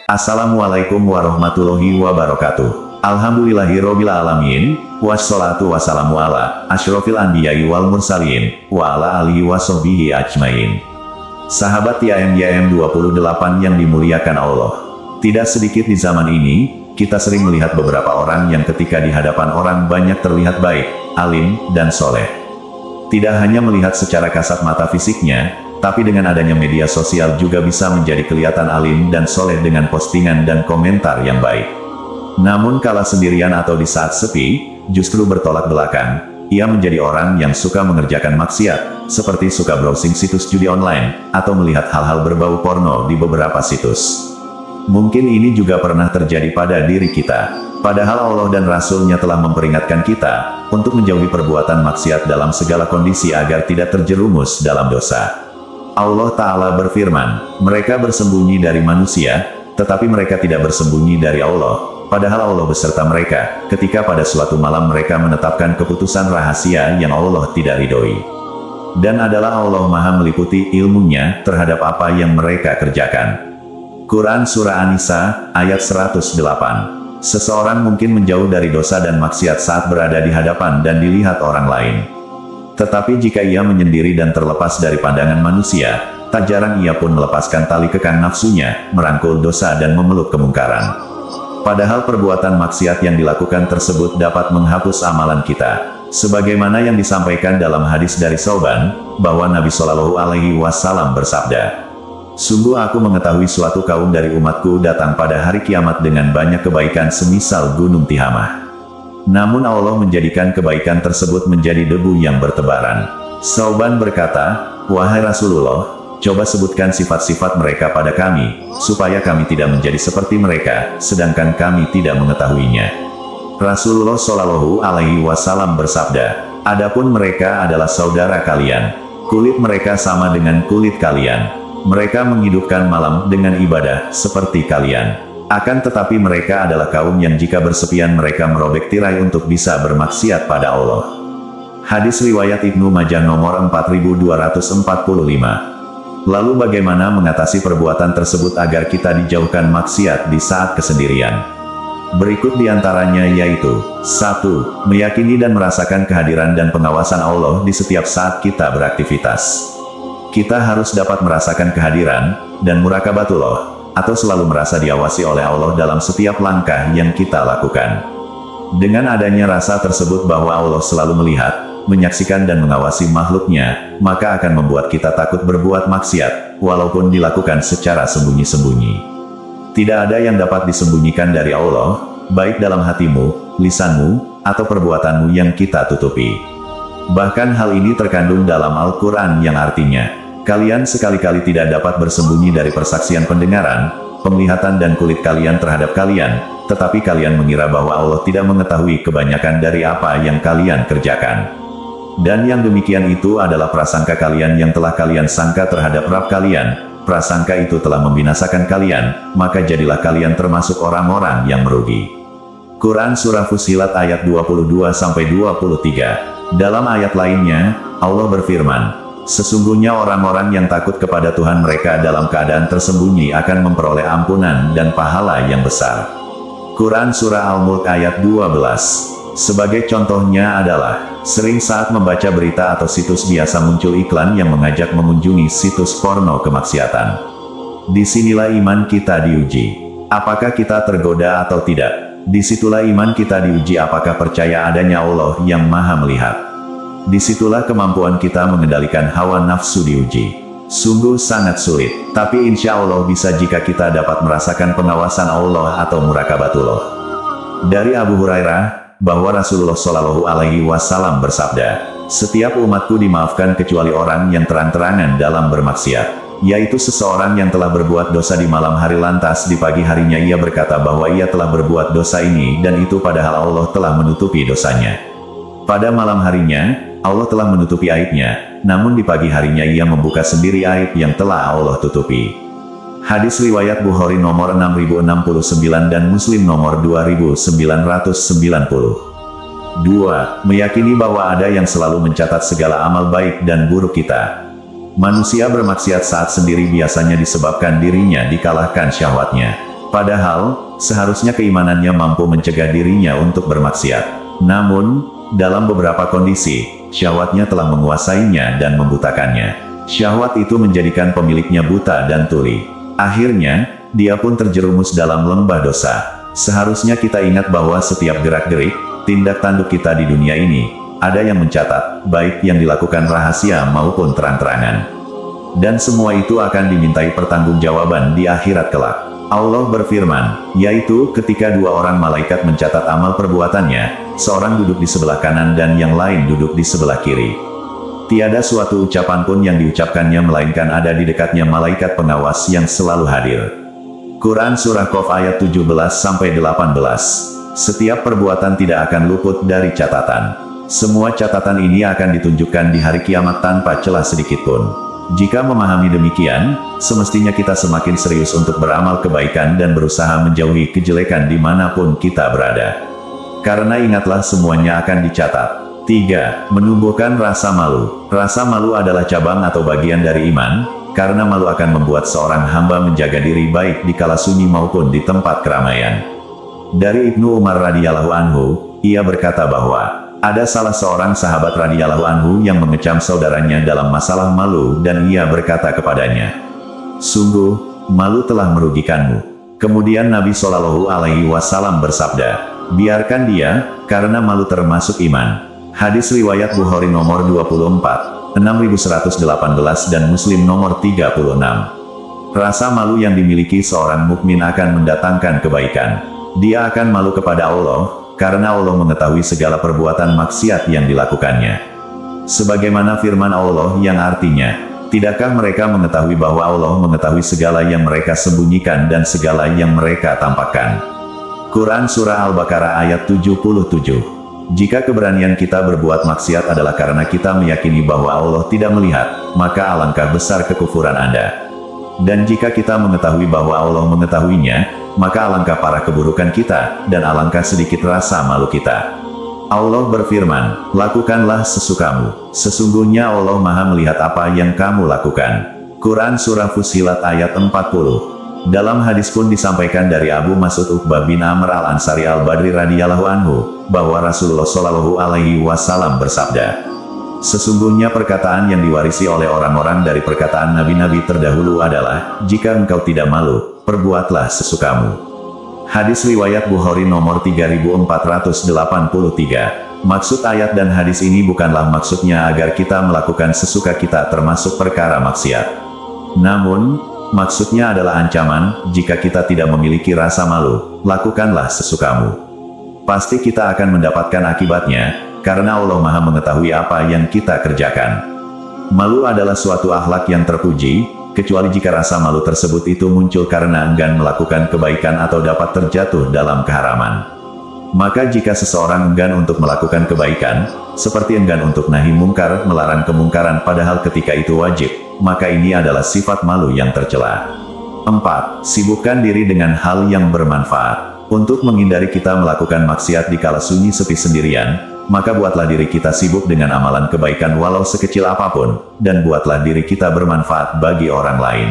Assalamualaikum warahmatullahi wabarakatuh. Alhamdulillahirobbil alamin, wassalatu wassalamu ala asyrofil anbiya'i wal mursalin, wa ala alihi wassohbihi ajmain. Sahabat YM 28 yang dimuliakan Allah. Tidak sedikit di zaman ini, kita sering melihat beberapa orang yang ketika di hadapan orang banyak terlihat baik, alim, dan soleh. Tidak hanya melihat secara kasat mata fisiknya, tapi dengan adanya media sosial juga bisa menjadi kelihatan alim dan soleh dengan postingan dan komentar yang baik. Namun kala sendirian atau di saat sepi, justru bertolak belakang. Ia menjadi orang yang suka mengerjakan maksiat, seperti suka browsing situs judi online, atau melihat hal-hal berbau porno di beberapa situs. Mungkin ini juga pernah terjadi pada diri kita. Padahal Allah dan Rasul-Nya telah memperingatkan kita, untuk menjauhi perbuatan maksiat dalam segala kondisi agar tidak terjerumus dalam dosa. Allah Ta'ala berfirman, mereka bersembunyi dari manusia, tetapi mereka tidak bersembunyi dari Allah, padahal Allah beserta mereka, ketika pada suatu malam mereka menetapkan keputusan rahasia yang Allah tidak ridhoi. Dan adalah Allah Maha meliputi ilmunya terhadap apa yang mereka kerjakan. Quran Surah An-Nisa, ayat 108. Seseorang mungkin menjauh dari dosa dan maksiat saat berada di hadapan dan dilihat orang lain. Tetapi jika ia menyendiri dan terlepas dari pandangan manusia, tak jarang ia pun melepaskan tali kekang nafsunya, merangkul dosa dan memeluk kemungkaran. Padahal perbuatan maksiat yang dilakukan tersebut dapat menghapus amalan kita. Sebagaimana yang disampaikan dalam hadis dari Sauban, bahwa Nabi Shallallahu Alaihi Wasallam bersabda, "Sungguh aku mengetahui suatu kaum dari umatku datang pada hari kiamat dengan banyak kebaikan semisal gunung Tihamah. Namun Allah menjadikan kebaikan tersebut menjadi debu yang bertebaran." Sauban berkata, "Wahai Rasulullah, coba sebutkan sifat-sifat mereka pada kami, supaya kami tidak menjadi seperti mereka, sedangkan kami tidak mengetahuinya." Rasulullah Shallallahu Alaihi Wasallam bersabda, "Adapun mereka adalah saudara kalian. Kulit mereka sama dengan kulit kalian. Mereka menghidupkan malam dengan ibadah, seperti kalian. Akan tetapi mereka adalah kaum yang jika bersepian mereka merobek tirai untuk bisa bermaksiat pada Allah." Hadis riwayat Ibnu Majah nomor 4245. Lalu bagaimana mengatasi perbuatan tersebut agar kita dijauhkan maksiat di saat kesendirian? Berikut diantaranya yaitu, 1. Meyakini dan merasakan kehadiran dan pengawasan Allah di setiap saat kita beraktivitas. Kita harus dapat merasakan kehadiran dan muraqabatullah, atau selalu merasa diawasi oleh Allah dalam setiap langkah yang kita lakukan. Dengan adanya rasa tersebut bahwa Allah selalu melihat, menyaksikan dan mengawasi makhluknya, maka akan membuat kita takut berbuat maksiat, walaupun dilakukan secara sembunyi-sembunyi. Tidak ada yang dapat disembunyikan dari Allah, baik dalam hatimu, lisanmu, atau perbuatanmu yang kita tutupi. Bahkan hal ini terkandung dalam Al-Quran yang artinya, kalian sekali-kali tidak dapat bersembunyi dari persaksian pendengaran, penglihatan dan kulit kalian terhadap kalian, tetapi kalian mengira bahwa Allah tidak mengetahui kebanyakan dari apa yang kalian kerjakan. Dan yang demikian itu adalah prasangka kalian yang telah kalian sangka terhadap Rabb kalian, prasangka itu telah membinasakan kalian, maka jadilah kalian termasuk orang-orang yang merugi. Quran Surah Fussilat ayat 22-23. Dalam ayat lainnya, Allah berfirman, "Sesungguhnya orang-orang yang takut kepada Tuhan mereka dalam keadaan tersembunyi akan memperoleh ampunan dan pahala yang besar." Quran Surah Al-Mulk ayat 12. Sebagai contohnya adalah, sering saat membaca berita atau situs biasa muncul iklan yang mengajak mengunjungi situs porno kemaksiatan. Disinilah iman kita diuji. Apakah kita tergoda atau tidak? Disitulah iman kita diuji apakah percaya adanya Allah yang Maha melihat. Disitulah kemampuan kita mengendalikan hawa nafsu diuji. Sungguh sangat sulit, tapi insya Allah bisa jika kita dapat merasakan pengawasan Allah atau muraqabatullah. Dari Abu Hurairah, bahwa Rasulullah Shallallahu Alaihi Wasallam bersabda, "Setiap umatku dimaafkan kecuali orang yang terang-terangan dalam bermaksiat, yaitu seseorang yang telah berbuat dosa di malam hari lantas di pagi harinya ia berkata bahwa ia telah berbuat dosa ini dan itu padahal Allah telah menutupi dosanya. Pada malam harinya, Allah telah menutupi aibnya, namun di pagi harinya ia membuka sendiri aib yang telah Allah tutupi." Hadis riwayat Bukhari nomor 6069 dan Muslim nomor 2990. 2. Meyakini bahwa ada yang selalu mencatat segala amal baik dan buruk kita. Manusia bermaksiat saat sendiri biasanya disebabkan dirinya dikalahkan syahwatnya. Padahal, seharusnya keimanannya mampu mencegah dirinya untuk bermaksiat. Namun, dalam beberapa kondisi, syahwatnya telah menguasainya dan membutakannya. Syahwat itu menjadikan pemiliknya buta dan tuli. Akhirnya, dia pun terjerumus dalam lembah dosa. Seharusnya kita ingat bahwa setiap gerak-gerik, tindak tanduk kita di dunia ini, ada yang mencatat, baik yang dilakukan rahasia maupun terang-terangan. Dan semua itu akan dimintai pertanggungjawaban di akhirat kelak. Allah berfirman, yaitu ketika dua orang malaikat mencatat amal perbuatannya, seorang duduk di sebelah kanan dan yang lain duduk di sebelah kiri. Tiada suatu ucapan pun yang diucapkannya melainkan ada di dekatnya malaikat pengawas yang selalu hadir. Quran Surah Qaf ayat 17-18. Setiap perbuatan tidak akan luput dari catatan. Semua catatan ini akan ditunjukkan di hari kiamat tanpa celah sedikitpun. Jika memahami demikian, semestinya kita semakin serius untuk beramal kebaikan dan berusaha menjauhi kejelekan dimanapun kita berada. Karena ingatlah semuanya akan dicatat. 3. Menumbuhkan rasa malu. Rasa malu adalah cabang atau bagian dari iman, karena malu akan membuat seorang hamba menjaga diri baik di kala sunyi maupun di tempat keramaian. Dari Ibnu Umar radhiyallahu anhu, ia berkata bahwa ada salah seorang sahabat radhiyallahu anhu yang mengecam saudaranya dalam masalah malu dan ia berkata kepadanya, "Sungguh, malu telah merugikanmu." Kemudian Nabi Shallallahu Alaihi Wasallam bersabda, "Biarkan dia, karena malu termasuk iman." Hadis riwayat Bukhari nomor 24, 6118 dan Muslim nomor 36. Rasa malu yang dimiliki seorang mukmin akan mendatangkan kebaikan. Dia akan malu kepada Allah, karena Allah mengetahui segala perbuatan maksiat yang dilakukannya. Sebagaimana firman Allah yang artinya, tidakkah mereka mengetahui bahwa Allah mengetahui segala yang mereka sembunyikan dan segala yang mereka tampakkan. Quran Surah Al-Baqarah ayat 77. Jika keberanian kita berbuat maksiat adalah karena kita meyakini bahwa Allah tidak melihat, maka alangkah besar kekufuran Anda. Dan jika kita mengetahui bahwa Allah mengetahuinya, maka alangkah parah keburukan kita, dan alangkah sedikit rasa malu kita. Allah berfirman, "Lakukanlah sesukamu. Sesungguhnya Allah Maha melihat apa yang kamu lakukan." Quran Surah Fussilat ayat 40. Dalam hadis pun disampaikan dari Abu Mas'ud Uqbah bin Amr al-Ansari al-Badri radhiyallahu anhu, bahwa Rasulullah Shallallahu Alaihi Wasallam bersabda, "Sesungguhnya perkataan yang diwarisi oleh orang-orang dari perkataan nabi-nabi terdahulu adalah, jika engkau tidak malu, perbuatlah sesukamu." Hadis riwayat Bukhari nomor 3483. Maksud ayat dan hadis ini bukanlah maksudnya agar kita melakukan sesuka kita termasuk perkara maksiat. Namun, maksudnya adalah ancaman, jika kita tidak memiliki rasa malu, lakukanlah sesukamu. Pasti kita akan mendapatkan akibatnya, karena Allah Maha mengetahui apa yang kita kerjakan. Malu adalah suatu akhlak yang terpuji, kecuali jika rasa malu tersebut itu muncul karena enggan melakukan kebaikan atau dapat terjatuh dalam keharaman. Maka jika seseorang enggan untuk melakukan kebaikan, seperti enggan untuk nahi mungkar, melarang kemungkaran padahal ketika itu wajib, maka ini adalah sifat malu yang tercela. 4. Sibukkan diri dengan hal yang bermanfaat. Untuk menghindari kita melakukan maksiat di kala sunyi sepi sendirian, maka buatlah diri kita sibuk dengan amalan kebaikan walau sekecil apapun, dan buatlah diri kita bermanfaat bagi orang lain.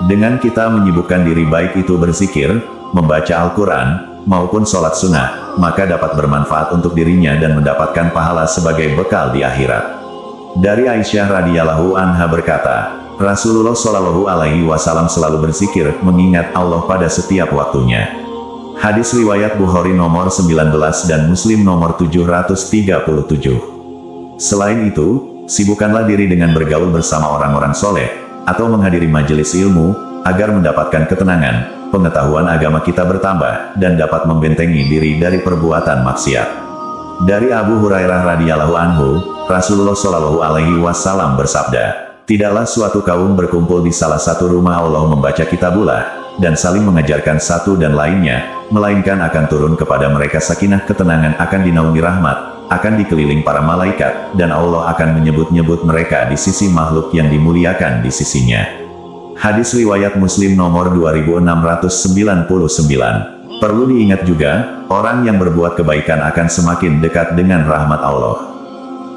Dengan kita menyibukkan diri baik itu berzikir, membaca Al-Quran, maupun sholat sunnah, maka dapat bermanfaat untuk dirinya dan mendapatkan pahala sebagai bekal di akhirat. Dari Aisyah radhiyallahu anha berkata, Rasulullah Shallallahu Alaihi Wasallam selalu berzikir, mengingat Allah pada setiap waktunya. Hadis riwayat Bukhari nomor 19 dan Muslim nomor 737. Selain itu, sibukkanlah diri dengan bergaul bersama orang-orang soleh, atau menghadiri majelis ilmu, agar mendapatkan ketenangan, pengetahuan agama kita bertambah, dan dapat membentengi diri dari perbuatan maksiat. Dari Abu Hurairah radhiyallahu anhu, Rasulullah Shallallahu Alaihi Wasallam bersabda, "Tidaklah suatu kaum berkumpul di salah satu rumah Allah membaca kitabullah, dan saling mengajarkan satu dan lainnya, melainkan akan turun kepada mereka sakinah ketenangan akan dinaungi rahmat, akan dikeliling para malaikat, dan Allah akan menyebut-nyebut mereka di sisi makhluk yang dimuliakan di sisinya." Hadis riwayat Muslim nomor 2699. Perlu diingat juga, orang yang berbuat kebaikan akan semakin dekat dengan rahmat Allah.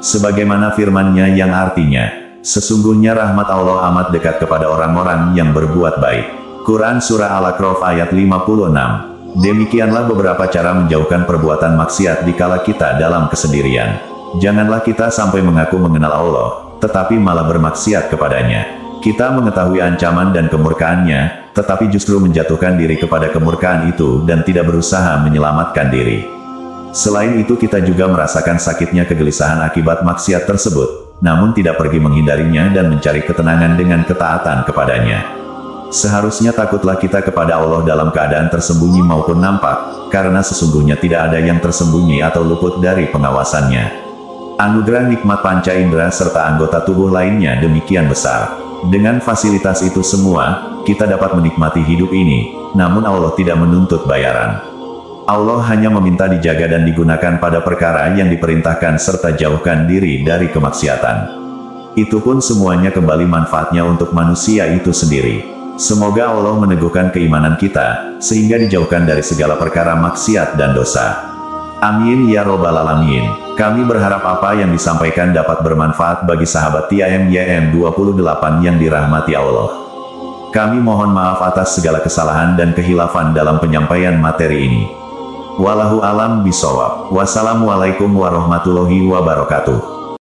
Sebagaimana firman-Nya yang artinya, "Sesungguhnya rahmat Allah amat dekat kepada orang-orang yang berbuat baik." Quran Surah Al-A'raf ayat 56. Demikianlah beberapa cara menjauhkan perbuatan maksiat dikala kita dalam kesendirian. Janganlah kita sampai mengaku mengenal Allah, tetapi malah bermaksiat kepadanya. Kita mengetahui ancaman dan kemurkaannya, tetapi justru menjatuhkan diri kepada kemurkaan itu dan tidak berusaha menyelamatkan diri. Selain itu kita juga merasakan sakitnya kegelisahan akibat maksiat tersebut, namun tidak pergi menghindarinya dan mencari ketenangan dengan ketaatan kepadanya. Seharusnya takutlah kita kepada Allah dalam keadaan tersembunyi maupun nampak, karena sesungguhnya tidak ada yang tersembunyi atau luput dari pengawasannya. Anugerah nikmat panca indera serta anggota tubuh lainnya demikian besar. Dengan fasilitas itu semua, kita dapat menikmati hidup ini, namun Allah tidak menuntut bayaran. Allah hanya meminta dijaga dan digunakan pada perkara yang diperintahkan serta jauhkan diri dari kemaksiatan. Itu pun semuanya kembali manfaatnya untuk manusia itu sendiri. Semoga Allah meneguhkan keimanan kita, sehingga dijauhkan dari segala perkara maksiat dan dosa. Amin ya robbal alamin. Kami berharap apa yang disampaikan dapat bermanfaat bagi sahabat TIMYM28 yang dirahmati Allah. Kami mohon maaf atas segala kesalahan dan kehilafan dalam penyampaian materi ini. Wallahu alam bisawab. Wassalamualaikum warahmatullahi wabarakatuh.